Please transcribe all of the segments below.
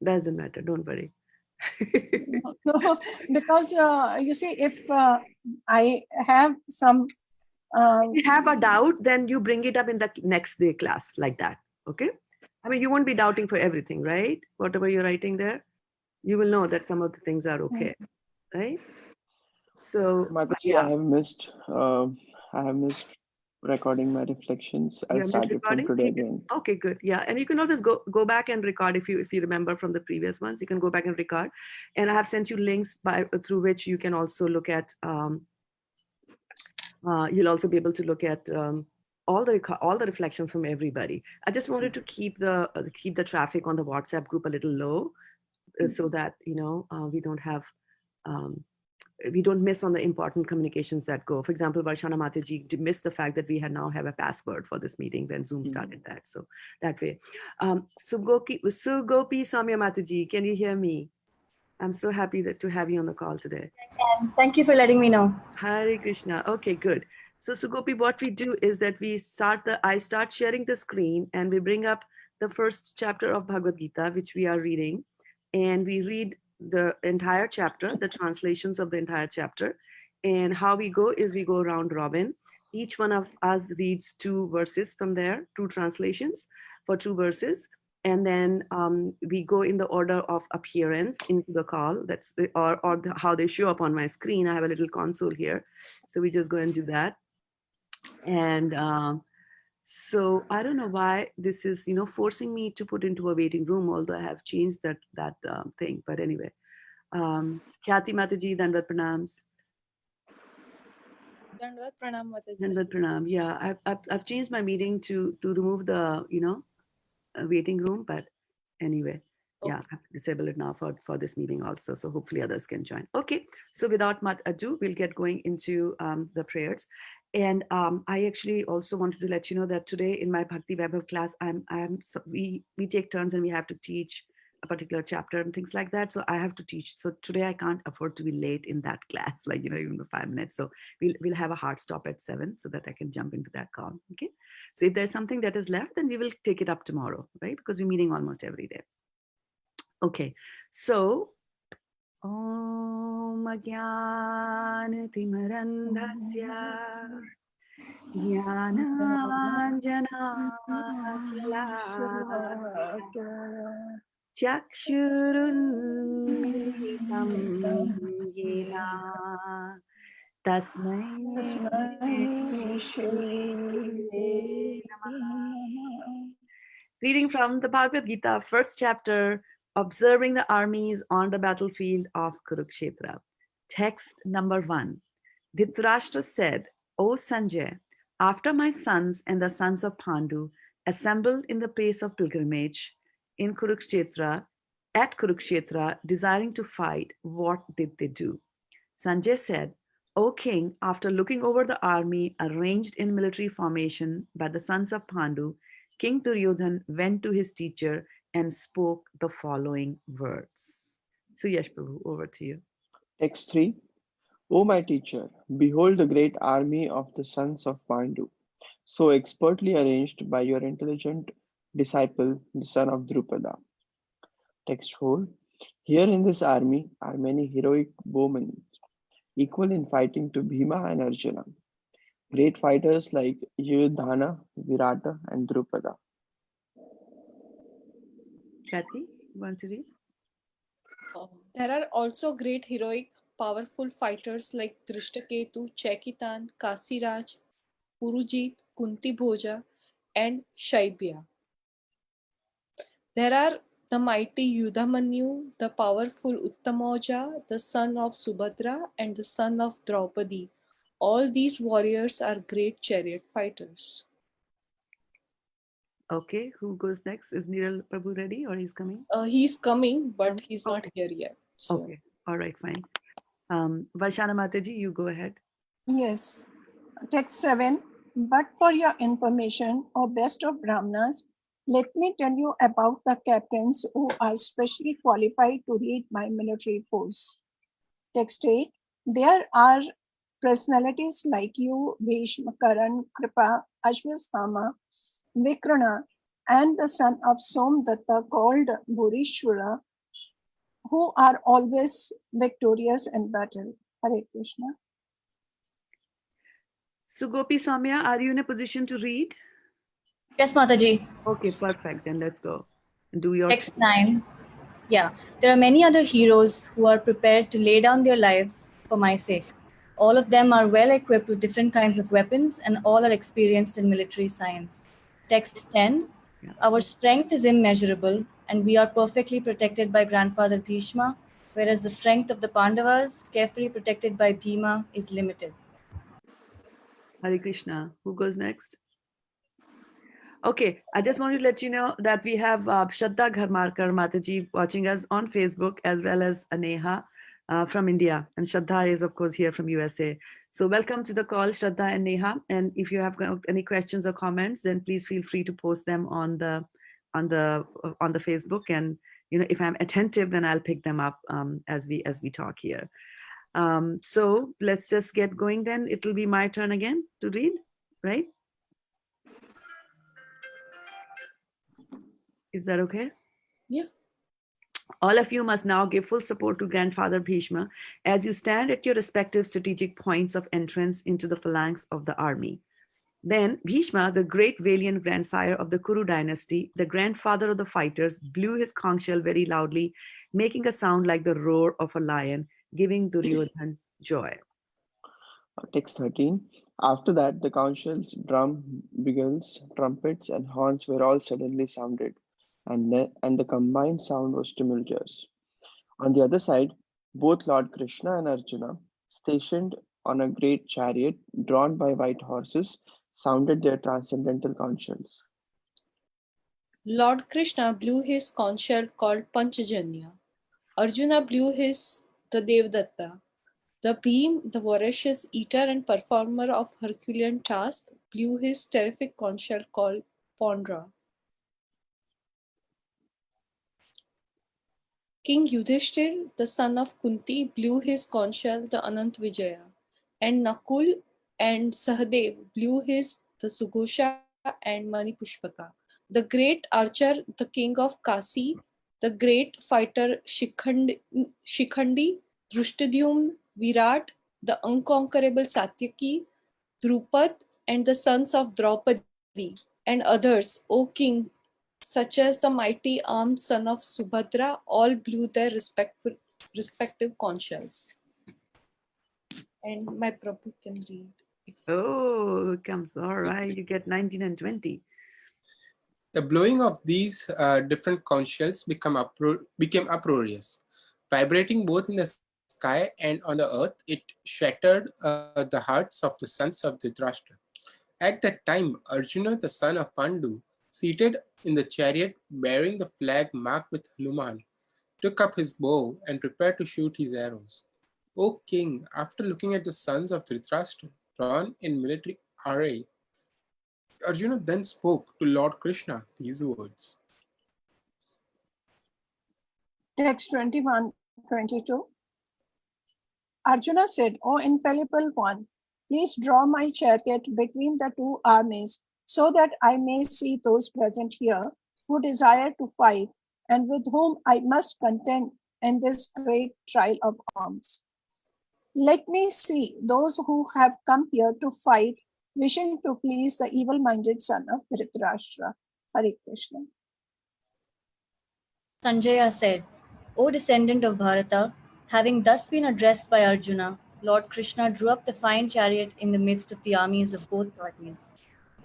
Doesn't matter. Don't worry. No, because you see, if I have some, If you have a doubt, then you bring it up in the next day class like that. Okay. I mean, you won't be doubting for everything, right? Whatever you're writing there, you will know that some of the things are okay, right? So Mataji, yeah, I have missed recording my reflections. you I'll have missed start it from recording. today again. Okay, good. Yeah, and you can always go back and record if you remember from the previous ones. You can go back and record, and I have sent you links through which you can also look at. You'll also be able to look at all the reflection from everybody. I just wanted to keep the traffic on the WhatsApp group a little low, so that um, we don't miss on the important communications that go. For example, Varshana Mataji missed the fact that we now have a password for this meeting when Zoom started that. So that way. Sugopi Samya Mataji, can you hear me? I'm so happy to have you on the call today. Thank you for letting me know. Hare Krishna. Okay, good. So Sugopi, what we do is that I start sharing the screen and we bring up the first chapter of Bhagavad-gita, which we are reading. And we read the entire chapter, the translations of the entire chapter. And how we go is we go round robin. Each one of us reads 2 verses from there, 2 translations for 2 verses. And then we go in the order of appearance into the call. That's how they show up on my screen. I have a little console here. So we just go and do that. And so I don't know why this is, forcing me to put into a waiting room, although I have changed that thing. But anyway, Khyati Mataji, Dandavat Pranams. Dandavat Pranam Mataji. Dandavat Pranam. Yeah, I've changed my meeting to remove the, waiting room. But anyway, yeah, I have to disable it now for this meeting also. So hopefully others can join. Okay, so without much ado, we'll get going into the prayers. And I actually also wanted to let you know that today in my Bhakti Vaibhav class, we take turns and we have to teach a particular chapter and things like that. So I have to teach. So today I can't afford to be late in that class, like, even the 5 minutes. So we'll have a hard stop at 7 so that I can jump into that call. Okay. So if there's something that is left, then we will take it up tomorrow, right? Because we're meeting almost every day. Okay. So Om Agyan Timarandhasya Jnananjana Chakshurunmilitam Yena Tasmai Shri Namaha. Reading from the Bhagavad-gita, first chapter, Observing the Armies on the Battlefield of Kurukshetra. Text number 1. Dhritarashtra said, O Sanjay, after my sons and the sons of Pandu assembled in the place of pilgrimage in Kurukshetra, at Kurukshetra, desiring to fight, what did they do? Sanjay said, O king, after looking over the army arranged in military formation by the sons of Pandu, King Duryodhan went to his teacher and spoke the following words. So Yash Prabhu, over to you. Text 3. O my teacher, behold the great army of the sons of Pandu, so expertly arranged by your intelligent disciple, the son of Drupada. Text 4. Here in this army are many heroic bowmen, equal in fighting to Bhima and Arjuna. Great fighters like Yudhana, Virata, and Drupada. Kathy, you want to read? There are also great heroic, powerful fighters like Drishtaketu, Chekitan, Kasiraj, Purujit, Kunti Bhoja, and Shaibya. There are the mighty Yudhamanyu, the powerful Uttamoja, the son of Subhadra, and the son of Draupadi. All these warriors are great chariot fighters. Okay, who goes next? Is Niral Prabhu ready or he's coming? He's coming, but he's not here yet. So. Okay, all right, fine. Varshana Mataji, you go ahead. Yes. Text 7. But for your information, O best of Brahmanas, let me tell you about the captains who are specially qualified to lead my military force. Text 8. There are personalities like you, Bhishma, Karan, Kripa, Ashwasthama, Vikrana, and the son of Somdatta called Bhurishwara, who are always victorious in battle. Hare Krishna. So Gopi Samya, are you in a position to read? Yes, Mataji. Okay, perfect. Then let's go. Do your Text 9. Yeah. There are many other heroes who are prepared to lay down their lives for my sake. All of them are well equipped with different kinds of weapons and all are experienced in military science. Text 10. Yeah. Our strength is immeasurable and we are perfectly protected by grandfather Bhishma, whereas the strength of the Pandavas, carefully protected by Bhima, is limited. Hare Krishna. Who goes next? Okay, I just want to let you know that we have Shraddha Gharmarkar Mataji watching us on Facebook, as well as Aneha from India. And Shraddha is, of course, here from USA. So welcome to the call, Shraddha and Neha. And if you have got any questions or comments, then please feel free to post them on the Facebook. And if I'm attentive, then I'll pick them up as we talk here. So let's just get going then. It'll be my turn again to read, right? Is that okay? Yeah. All of you must now give full support to Grandfather Bhishma as you stand at your respective strategic points of entrance into the phalanx of the army. Then Bhishma, the great valiant grandsire of the Kuru dynasty, the grandfather of the fighters, blew his conch shell very loudly, making a sound like the roar of a lion, giving Duryodhan joy. Text 13. After that, the council's drum, bugles, trumpets, and horns were all suddenly sounded, and the combined sound was tumultuous. On the other side, both Lord Krishna and Arjuna, stationed on a great chariot drawn by white horses, sounded their transcendental counsels. Lord Krishna blew his conch shell called Panchajanya. Arjuna blew his the Devdatta. The Bhim, the voracious eater and performer of Herculean task, blew his terrific conch shell called Pondra. King Yudhishthir, the son of Kunti, blew his conch shell the Anant Vijaya, and Nakul and Sahadev blew his the Sughosha and Manipushpaka. The great archer, the king of Kasi, the great fighter Shikhandi, Drishtadyumna, Virat, the unconquerable Satyaki, Drupad, and the sons of Draupadi, and others, O king, such as the mighty armed son of Subhadra, all blew their respective conch shells. And my Prabhu can read. Oh, it comes. All right. You get 19 and 20. The blowing of these different conch shells became uproarious. Vibrating both in the sky and on the earth, it shattered the hearts of the sons of Dhritarashtra. At that time, Arjuna, the son of Pandu, seated in the chariot bearing the flag marked with Hanuman, took up his bow and prepared to shoot his arrows. O king, after looking at the sons of Dhritarashtra drawn in military array, Arjuna then spoke to Lord Krishna these words. Text 21, 22. Arjuna said, O infallible one, please draw my chariot between the two armies so that I may see those present here who desire to fight and with whom I must contend in this great trial of arms. Let me see those who have come here to fight, wishing to please the evil-minded son of Dhritarashtra. Hare Krishna. Sanjaya said, O descendant of Bharata, having thus been addressed by Arjuna, Lord Krishna drew up the fine chariot in the midst of the armies of both parties.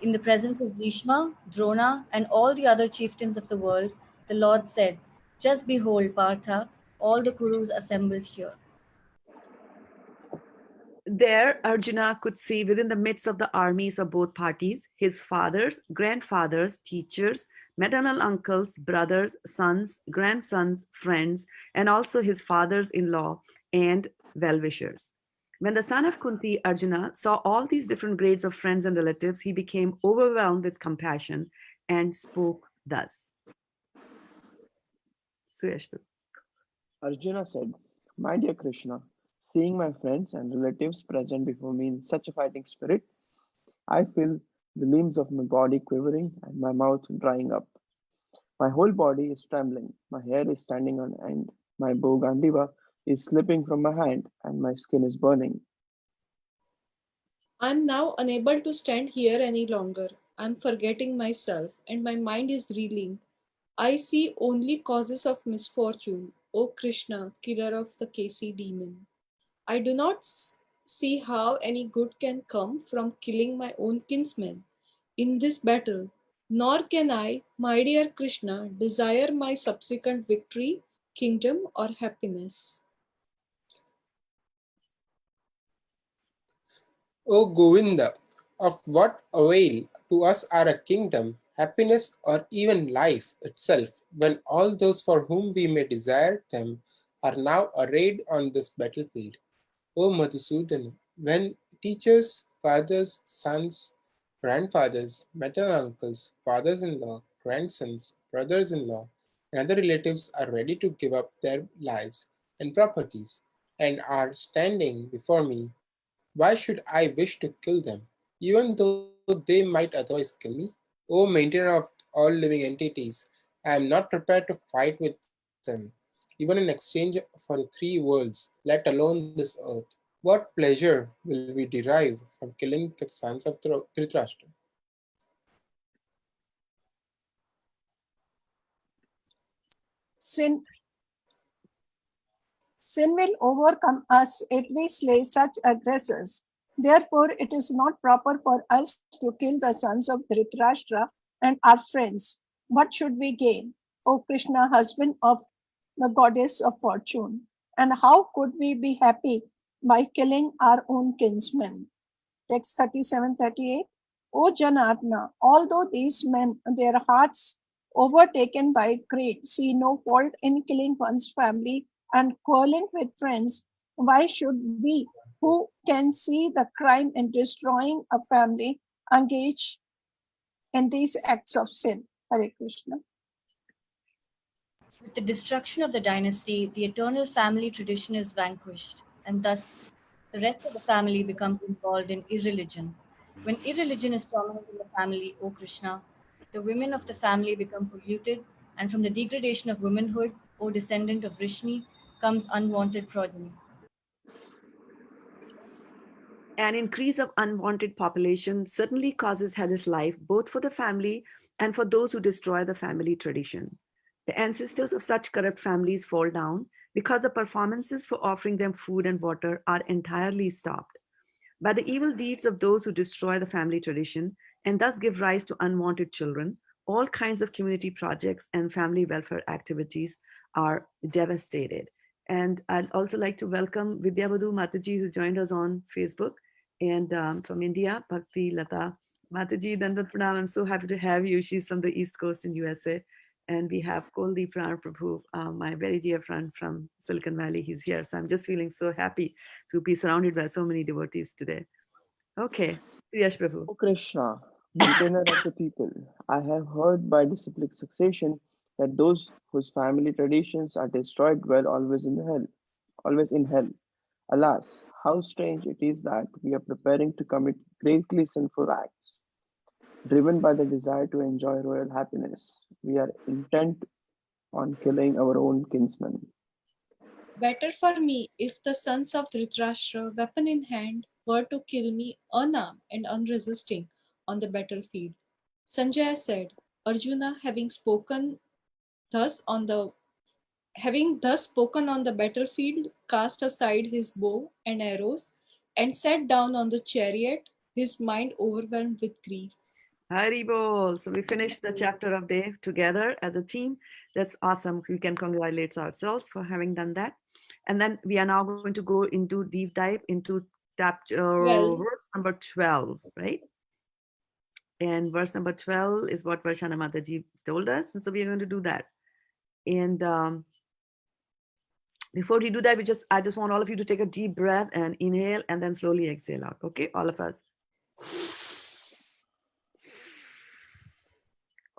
In the presence of Bhishma, Drona, and all the other chieftains of the world, the Lord said, Just behold, Partha, all the Kurus assembled here. There, Arjuna could see within the midst of the armies of both parties his fathers, grandfathers, teachers, maternal uncles, brothers, sons, grandsons, friends, and also his fathers in law and well wishers. When the son of Kunti, Arjuna, saw all these different grades of friends and relatives, he became overwhelmed with compassion and spoke thus. Suyashpal. Arjuna said, My dear Krishna, seeing my friends and relatives present before me in such a fighting spirit, I feel the limbs of my body quivering and my mouth drying up. My whole body is trembling, my hair is standing on end, My bow Gandiva is slipping from my hand and my skin is burning. I'm now unable to stand here any longer. I'm forgetting myself, and my mind is reeling. I see only causes of misfortune, O Krishna, killer of the Kesi demon. I do not see how any good can come from killing my own kinsmen in this battle, nor can I, my dear Krishna, desire my subsequent victory, kingdom, or happiness. O Govinda, of what avail to us are a kingdom, happiness, or even life itself, when all those for whom we may desire them are now arrayed on this battlefield? O Madhusudana, when teachers, fathers, sons, grandfathers, maternal uncles, fathers in law, grandsons, brothers in law, and other relatives are ready to give up their lives and properties and are standing before me, why should I wish to kill them, even though they might otherwise kill me? O maintainer of all living entities, I am not prepared to fight with them, even in exchange for the three worlds, let alone this earth. What pleasure will we derive from killing the sons of Dhritarashtra? Sin, sin will overcome us if we slay such aggressors. Therefore, it is not proper for us to kill the sons of Dhritarashtra and our friends. What should we gain? O Krishna, husband of the goddess of fortune. And how could we be happy by killing our own kinsmen? Text 37-38. O Janatna, although these men, their hearts overtaken by greed, see no fault in killing one's family and quarreling with friends, why should we, who can see the crime in destroying a family, engage in these acts of sin? Hare Krishna. With the destruction of the dynasty, the eternal family tradition is vanquished, and thus the rest of the family becomes involved in irreligion. When irreligion is prominent in the family, O Krishna, the women of the family become polluted, and from the degradation of womanhood, O descendant of Vrishni, comes unwanted progeny. An increase of unwanted population certainly causes hellish life both for the family and for those who destroy the family tradition. The ancestors of such corrupt families fall down because the performances for offering them food and water are entirely stopped. By the evil deeds of those who destroy the family tradition and thus give rise to unwanted children, all kinds of community projects and family welfare activities are devastated. And I'd also like to welcome Vidyavadhu Mataji, who joined us on Facebook, and from India, Bhakti Lata Mataji, Dandat Pranam. I'm so happy to have you. She's from the East Coast in USA. And we have Koldeep Pran Prabhu, my very dear friend from Silicon Valley. He's here. So I'm just feeling so happy to be surrounded by so many devotees today. Okay, Yash Prabhu. O Krishna, maintainer of the people, I have heard by disciplic succession that those whose family traditions are destroyed dwell always in hell. Alas, how strange it is that we are preparing to commit greatly sinful acts. Driven by the desire to enjoy royal happiness, we are intent on killing our own kinsmen. Better for me if the sons of Dhritarashtra, weapon in hand, were to kill me unarmed and unresisting on the battlefield. Sanjaya said, Arjuna, having thus spoken on the battlefield, cast aside his bow and arrows and sat down on the chariot, his mind overwhelmed with grief. Hari Bol. So we finished the chapter of day together as a team. That's awesome. We can congratulate ourselves for having done that. And then we are now going to go into deep dive into chapter Well, verse number 12, right? And verse number 12 is what Varshana Mataji told us. And so we are going to do that. And before we do that, I just want all of you to take a deep breath and inhale and then slowly exhale out. Okay, all of us.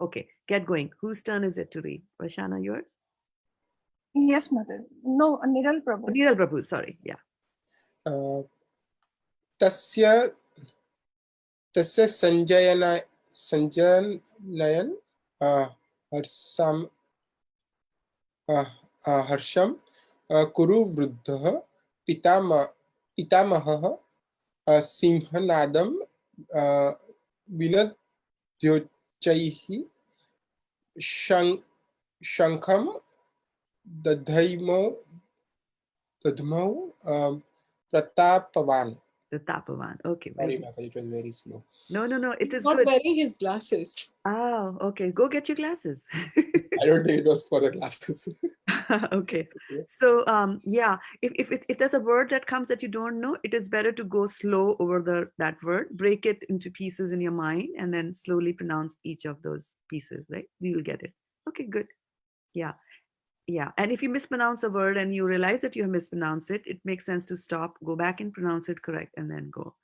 Okay, get going. Whose turn is it to read? Varshana, yours? Yes, Mother. No, Niral Prabhu. Neeral Prabhu, sorry. Yeah. तस्य तस्य संजयनयन हर्षम हर्षम कुरु वृद्धः पितामहः सिंहनादं विनद्योच्चैः शं- शङ्खं दधैमो दध्मौ प्रतापवान्. The Tapavan. Okay, very Sorry, good. Mataji, it was very slow. No, it He's is not good. wearing his glasses. Oh, okay. Go get your glasses. I don't think it was for the glasses. Okay. So yeah, if there's a word that comes that you don't know, it is better to go slow over that word, break it into pieces in your mind, and then slowly pronounce each of those pieces, right? You will get it. Okay, good. Yeah. Yeah. And if you mispronounce a word and you realize that you have mispronounced it, it makes sense to stop, go back and pronounce it correct, and then go,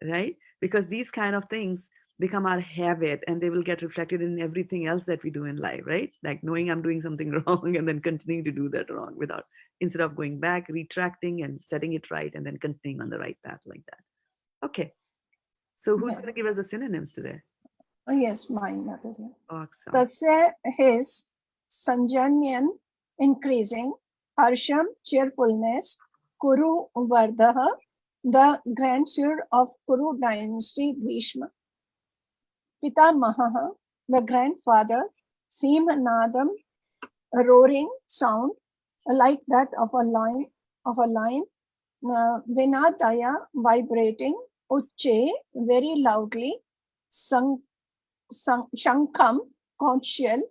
right? Because these kind of things become our habit and they will get reflected in everything else that we do in life, right? Like knowing I'm doing something wrong and then continuing to do that wrong without, instead of going back, retracting and setting it right and then continuing on the right path like that. Okay. So who's Yeah. going to give us the synonyms today? Yes, mine, Mataji. Awesome. Tasya, his, Sanjanyan, increasing, Harsham, cheerfulness, Kuru Vardaha, the grandson of Kuru dynasty Bhishma, Pitamaha, the grandfather, Simhanadam, a roaring sound like that of a lion, Vinadaya, vibrating, Uche, very loudly, Shankham, conch shell,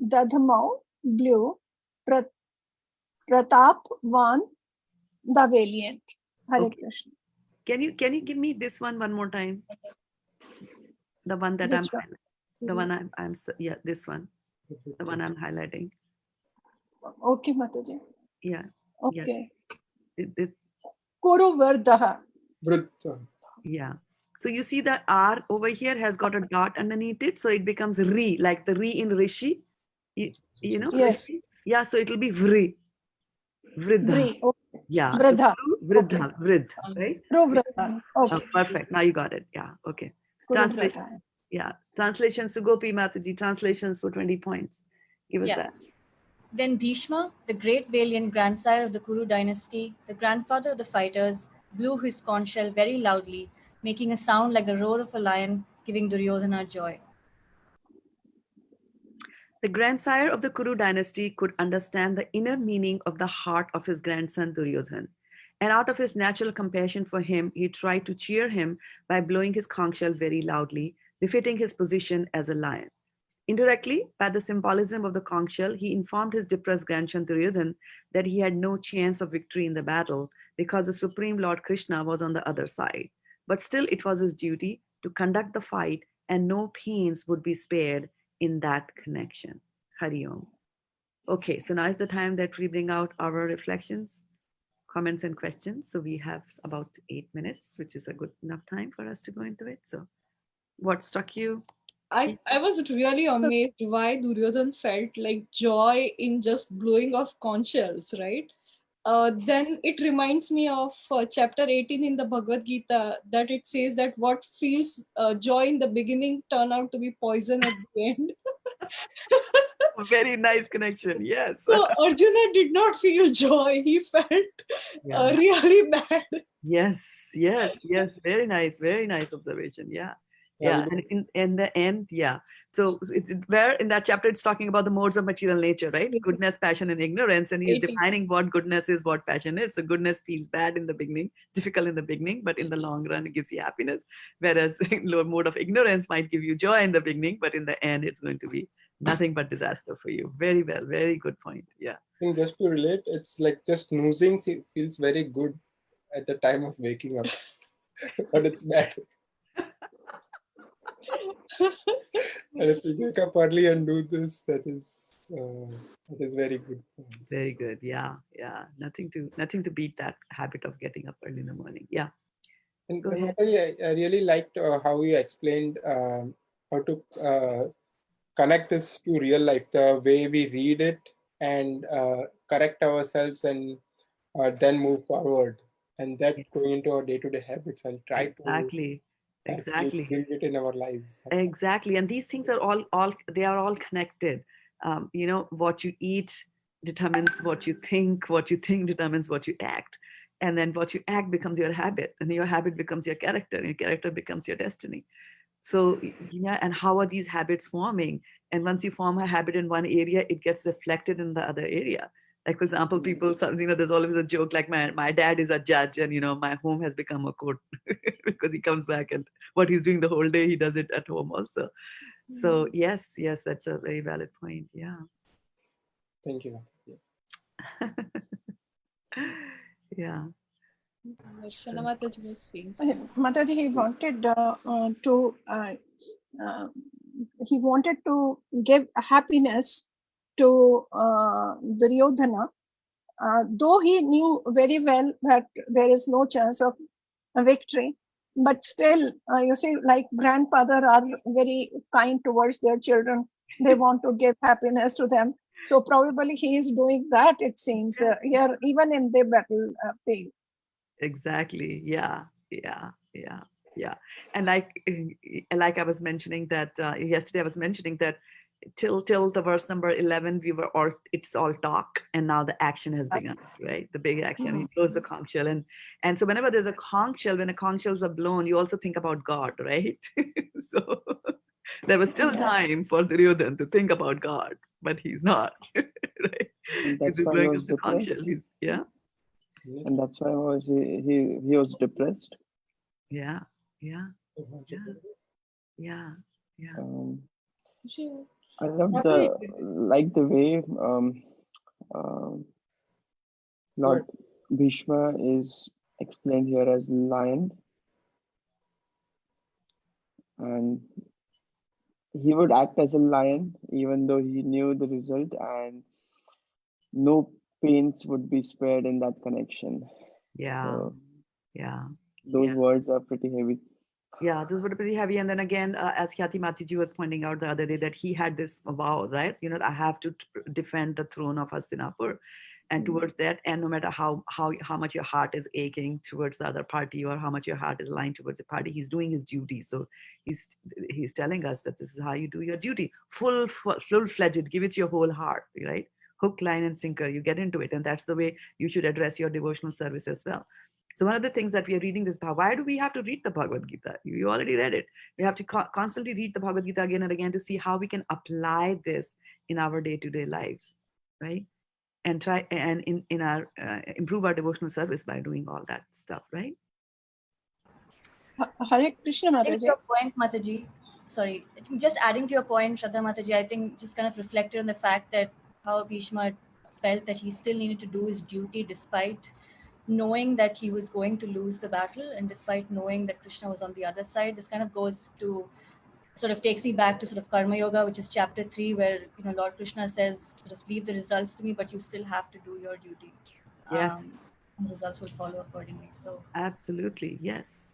Dadhamau, blue, Pratapvan, the valiant. Hare Okay. Krishna. Can you give me this one more time? The one that Which one? the one yeah, this one, the one I'm highlighting. Okay, Mataji. Yeah. Yeah. Okay. It, Kuru Vardaha. Vruddha. yeah. So you see the R over here has got a dot underneath it. So it becomes Ri, like the Ri in Rishi. You know, Yes. Rishi? Yeah, so it'll be Vri. Vridha. Vri. Okay. Yeah. So Vridha. Kuru, Okay. Vridha, Vridh, right? Kuru Vridha. Oh, Okay. perfect. Now you got it. Yeah. Okay. Kuru Translation. Vridha. Yeah. Translation, Sugopi Mataji, translations for 20 points. Give us Yeah. that. Then Bhishma, the great valiant grandsire of the Kuru dynasty, the grandfather of the fighters, blew his conch shell very loudly, making a sound like the roar of a lion, giving Duryodhana joy. The grandsire of the Kuru dynasty could understand the inner meaning of the heart of his grandson Duryodhan. And out of his natural compassion for him, he tried to cheer him by blowing his conch shell very loudly, befitting his position as a lion. Indirectly, by the symbolism of the conch shell, he informed his depressed grandson Duryodhan that he had no chance of victory in the battle because the Supreme Lord Krishna was on the other side. But still, it was his duty to conduct the fight, and no pains would be spared in that connection. Hari Om. Okay, so now is the time that we bring out our reflections, comments, and questions. So we have about 8 minutes, which is a good enough time for us to go into it. So, what struck you? I was really amazed why Duryodhan felt like joy in just blowing off conch shells, right? Then it reminds me of chapter 18 in the Bhagavad-gita that it says that what feels joy in the beginning turn out to be poison at the end. Very nice connection. Yes. So Arjuna did not feel joy. He felt Yeah. really bad. Yes. Very nice. Very nice observation. Yeah. Very Yeah. And in the end, yeah. So it's where in that chapter it's talking about the modes of material nature, right? Goodness, passion, and ignorance. And he's 18. defining what goodness is, what passion is. So goodness feels bad in the beginning, difficult in the beginning, but in the long run, it gives you happiness. Whereas lower mode of ignorance might give you joy in the beginning, but in the end, it's going to be nothing but disaster for you. Very well. Very good point. Yeah. I think just to relate, it's like just snoozing feels very good at the time of waking up, but it's bad. And if you wake up early and do this, that is very good. Very good. Yeah. Nothing to beat that habit of getting up early in the morning. Yeah. And Go ahead. Mataji, I really liked how you explained how to connect this to real life, the way we read it and correct ourselves and then move forward. And that Yeah, going into our day-to-day habits and try to exactly. actually Exactly. build it in our lives. Exactly. And these things are all they are all connected. You know, what you eat determines what you think determines what you act, and then what you act becomes your habit, and your habit becomes your character, and your character becomes your destiny. So yeah, and how are these habits forming? And once you form a habit in one area, it gets reflected in the other area. Like, for example, people, there's always a joke like, my dad is a judge, and my home has become a court because he comes back, and what he's doing the whole day, he does it at home also. So yes, that's a very valid point. Yeah. Thank you. Yeah. Shana Mataji was saying Mataji, he wanted to give happiness to Duryodhana, though he knew very well that there is no chance of a victory. But still, you see, like grandfather are very kind towards their children. They want to give happiness to them. So probably he is doing that, it seems, here, even in the battle field. Exactly. Yeah. And like I was mentioning that yesterday, I was mentioning that till the verse number 11, it's all talk, and now the action has begun, right? The big action. He blows the conch shell, and so whenever there's a conch shell, when a conch shells are blown, you also think about God, right? So there was still time for Duryodhan to think about God, but he's not. Right? And that's He's why he blowing was up the conch shell. depressed. Yeah. And that's why he was depressed. Yeah. Um, Sure. I love the way um, Lord Bhishma is explained here as lion, and he would act as a lion even though he knew the result, and no pains would be spared in that connection. Yeah. So Yeah. those words are pretty heavy. Yeah, those were pretty heavy. And then again, as Khyati Matiji was pointing out the other day, that he had this vow, right? I have to defend the throne of Hastinapur. And towards that, and no matter how much your heart is aching towards the other party, or how much your heart is lying towards the party, he's doing his duty. So he's telling us that this is how you do your duty, full-fledged, give it your whole heart, right? Hook, line, and sinker. You get into it, and that's the way you should address your devotional service as well. So one of the things that we are reading this, why do we have to read the Bhagavad-gita? You already read it. We have to constantly read the Bhagavad-gita again and again to see how we can apply this in our day-to-day lives, right? And try and in our improve our devotional service by doing all that stuff, right? Hare Krishna, I think to Mataji. your point, Mataji, sorry, I think just adding to your point, Shraddha Mataji, I think just kind of reflected on the fact that how Bhishma felt that he still needed to do his duty despite knowing that he was going to lose the battle, and despite knowing that Krishna was on the other side. This kind of goes to, sort of takes me back to sort of Karma Yoga, which is chapter 3, where Lord Krishna says, sort of, leave the results to me, but you still have to do your duty. Yes. And results will follow accordingly. So absolutely, yes.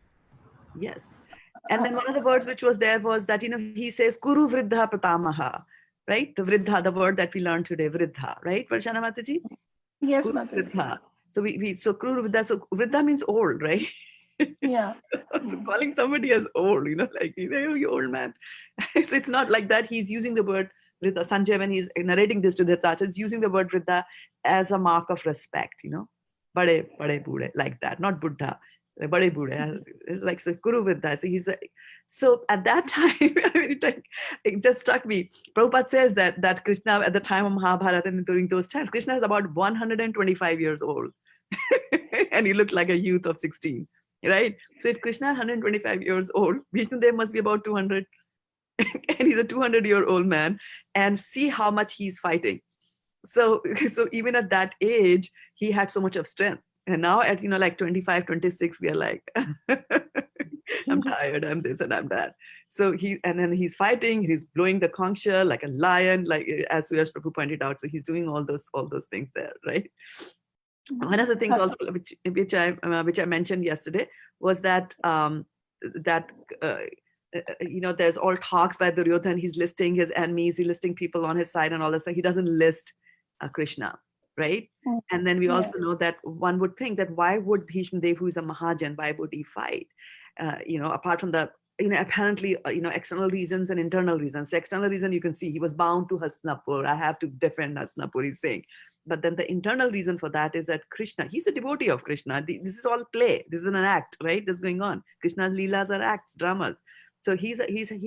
And then one of the words which was there was that he says Kuru Vriddha Pratamaha, right? The Vriddha, the word that we learned today, Vriddha, right, Varshana Mataji? Yes, Kuru Mataji. Vriddha. So Kuru Vriddha, so Vriddha means old, right? Yeah. So calling somebody as old, like, you old man. It's not like that. He's using the word Vriddha. Sanjay, when he's narrating this to Dhritarashtra, is using the word Vriddha as a mark of respect, Bade bude, like that, not Buddha. Bade bude, like, so Kuru Vriddha. So at that time, it just struck me. Prabhupada says that Krishna at the time of Mahabharata and during those times, Krishna is about 125 years old. And he looked like a youth of 16. Right? So if Krishna is 125 years old, Vishnudev must be about 200. And he's a 200-year-old man. And see how much he's fighting. So even at that age, he had so much of strength. And now at, like 25, 26, we are like, I'm tired, I'm this and I'm that. So then he's fighting, he's blowing the conch shell like a lion, like as Suyash Prabhu pointed out. So he's doing all those things there, right? One of the things also which I mentioned yesterday was that there's all talks by Duryodhan. He's listing his enemies, he's listing people on his side and all this. So he doesn't list Krishna, right? And then we also know that one would think that why would Bhishma Dev, who is a Mahajan, why would he fight? Apart from apparently, external reasons and internal reasons. The external reason, you can see he was bound to Hastinapur. I have to defend Hastinapur, he's saying. But then the internal reason for that is that Krishna, he's a devotee of Krishna. This is all play. This is an act, right? That's going on. Krishna's leelas are acts, dramas. So he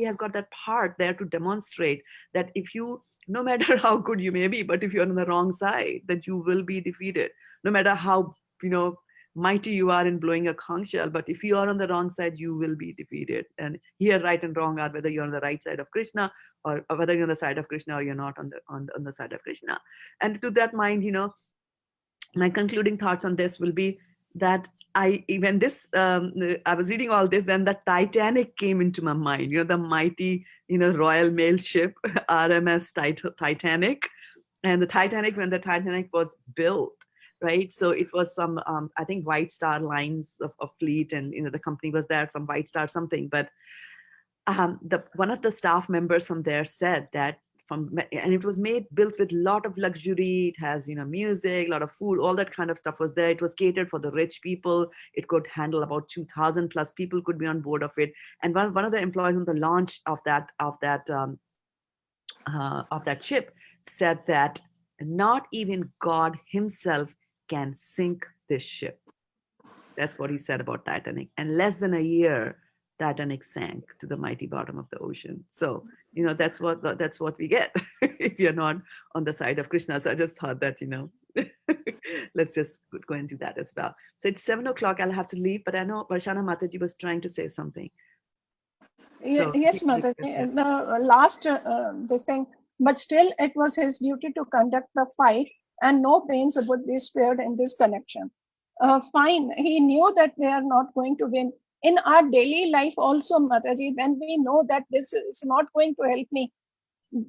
has got that part there to demonstrate that if you, no matter how good you may be, but if you're on the wrong side, that you will be defeated. No matter how, mighty you are in blowing a conch shell, but if you are on the wrong side, you will be defeated. And here, right and wrong are whether you're on the right side of Krishna, or whether you're on the side of Krishna or you're not on the side of Krishna. And to that mind, my concluding thoughts on this will be that I was reading all this, then the Titanic came into my mind, the mighty, Royal Mail ship, RMS Titanic. And the Titanic, when the Titanic was built, right? So it was some, I think, White Star Lines of fleet, and the company was there, some White Star something. But one of the staff members from there said that and it was built with a lot of luxury. It has music, a lot of food, all that kind of stuff was there. It was catered for the rich people. It could handle about 2,000 plus people could be on board of it. And one of the employees on the launch of that ship said that not even God himself can sink this ship. That's what he said about Titanic. And less than a year, Titanic sank to the mighty bottom of the ocean. So, that's what we get if you're not on the side of Krishna. So I just thought that, let's just go into that as well. So it's 7:00. I'll have to leave, but I know Varshana Mataji was trying to say something. So, yes, Mataji. The last this thing, but still it was his duty to conduct the fight, and no pains would be spared in this connection. Fine, he knew that they are not going to win. In our daily life also, Mataji, when we know that this is not going to help me,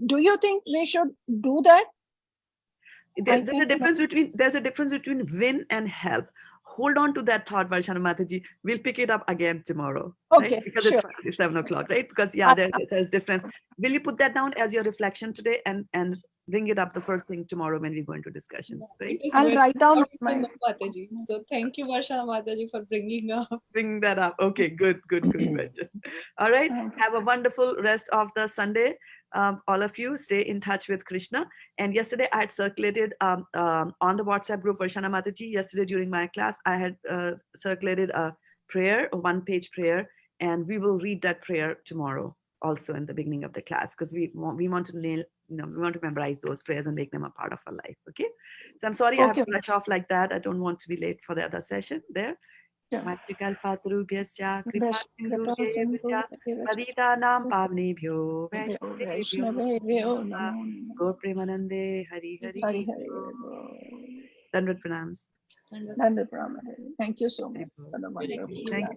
do you think we should do that? There's a difference between win and help. Hold on to that thought, Varshana Mataji. We'll pick it up again tomorrow. Okay, right? Because sure. it's 7:00, right? Because there's difference. Will you put that down as your reflection today and bring it up the first thing tomorrow when we go into discussions, right? I'll write down my Mataji. So thank you, Varshana Mataji, for bringing that up. Okay, good question. All right. Have a wonderful rest of the Sunday. All of you stay in touch with Krishna. And yesterday I had circulated on the WhatsApp group, Varshana Mataji, yesterday during my class, I had circulated a prayer, a one-page prayer, and we will read that prayer tomorrow also in the beginning of the class, because we want to nail, we want to memorize those prayers and make them a part of our life. Okay. So I'm sorry I have to rush off like that. I don't want to be late for the other session there. Premanande Hari Hari. Dandavat Pranams. Thank you so much for the wonderful. Thank you.